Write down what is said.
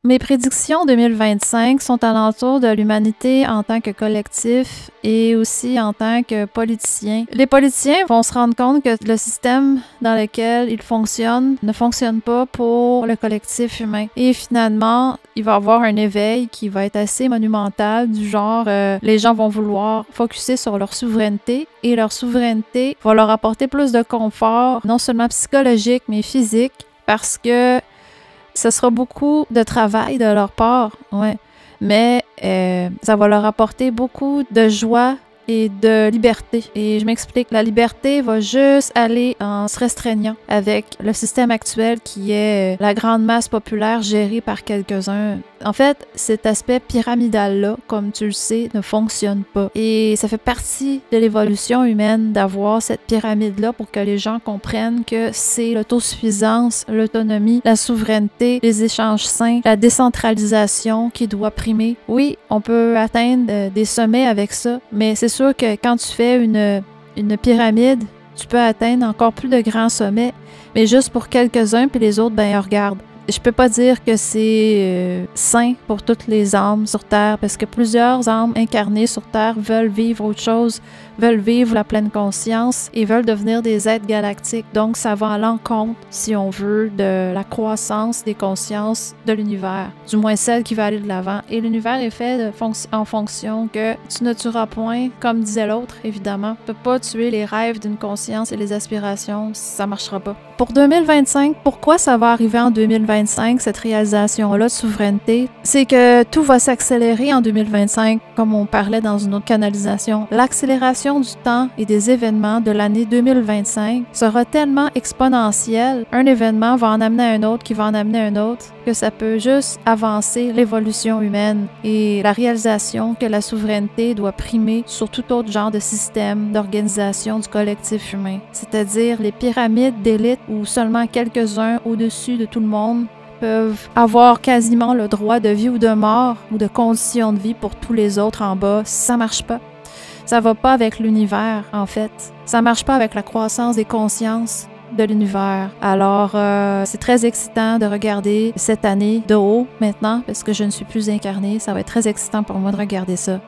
Mes prédictions 2025 sont alentour de l'humanité en tant que collectif et aussi en tant que politicien. Les politiciens vont se rendre compte que le système dans lequel ils fonctionnent ne fonctionne pas pour le collectif humain. Et finalement, il va y avoir un éveil qui va être assez monumental, du genre les gens vont vouloir focusser sur leur souveraineté et leur souveraineté va leur apporter plus de confort, non seulement psychologique mais physique, parce que ce sera beaucoup de travail de leur part, ouais. Mais ça va leur apporter beaucoup de joie et de liberté. Et je m'explique, la liberté va juste aller en se restreignant avec le système actuel qui est la grande masse populaire gérée par quelques-uns. En fait, cet aspect pyramidal-là, comme tu le sais, ne fonctionne pas. Et ça fait partie de l'évolution humaine d'avoir cette pyramide-là pour que les gens comprennent que c'est l'autosuffisance, l'autonomie, la souveraineté, les échanges sains, la décentralisation qui doit primer. Oui, on peut atteindre des sommets avec ça, mais c'est sûr que quand tu fais une pyramide, tu peux atteindre encore plus de grands sommets, mais juste pour quelques-uns, puis les autres, ben regarde. Je peux pas dire que c'est sain pour toutes les âmes sur Terre, parce que plusieurs âmes incarnées sur Terre veulent vivre autre chose, veulent vivre la pleine conscience et veulent devenir des êtres galactiques. Donc, ça va à l'encontre, si on veut, de la croissance des consciences de l'univers, du moins celle qui va aller de l'avant. Et l'univers est fait en fonction que tu ne tueras point, comme disait l'autre, évidemment. Tu peux pas tuer les rêves d'une conscience et les aspirations, ça marchera pas. Pour 2025, pourquoi ça va arriver en 2025, cette réalisation-là de souveraineté? C'est que tout va s'accélérer en 2025, comme on parlait dans une autre canalisation. L'accélération du temps et des événements de l'année 2025 sera tellement exponentielle, un événement va en amener un autre qui va en amener un autre, que ça peut juste avancer l'évolution humaine et la réalisation que la souveraineté doit primer sur tout autre genre de système d'organisation du collectif humain, c'est-à-dire les pyramides d'élite où seulement quelques-uns au-dessus de tout le monde peuvent avoir quasiment le droit de vie ou de mort ou de conditions de vie pour tous les autres en bas. Ça marche pas. Ça va pas avec l'univers, en fait. Ça marche pas avec la croissance des consciences de l'univers. Alors, c'est très excitant de regarder cette année de haut maintenant, parce que je ne suis plus incarnée. Ça va être très excitant pour moi de regarder ça.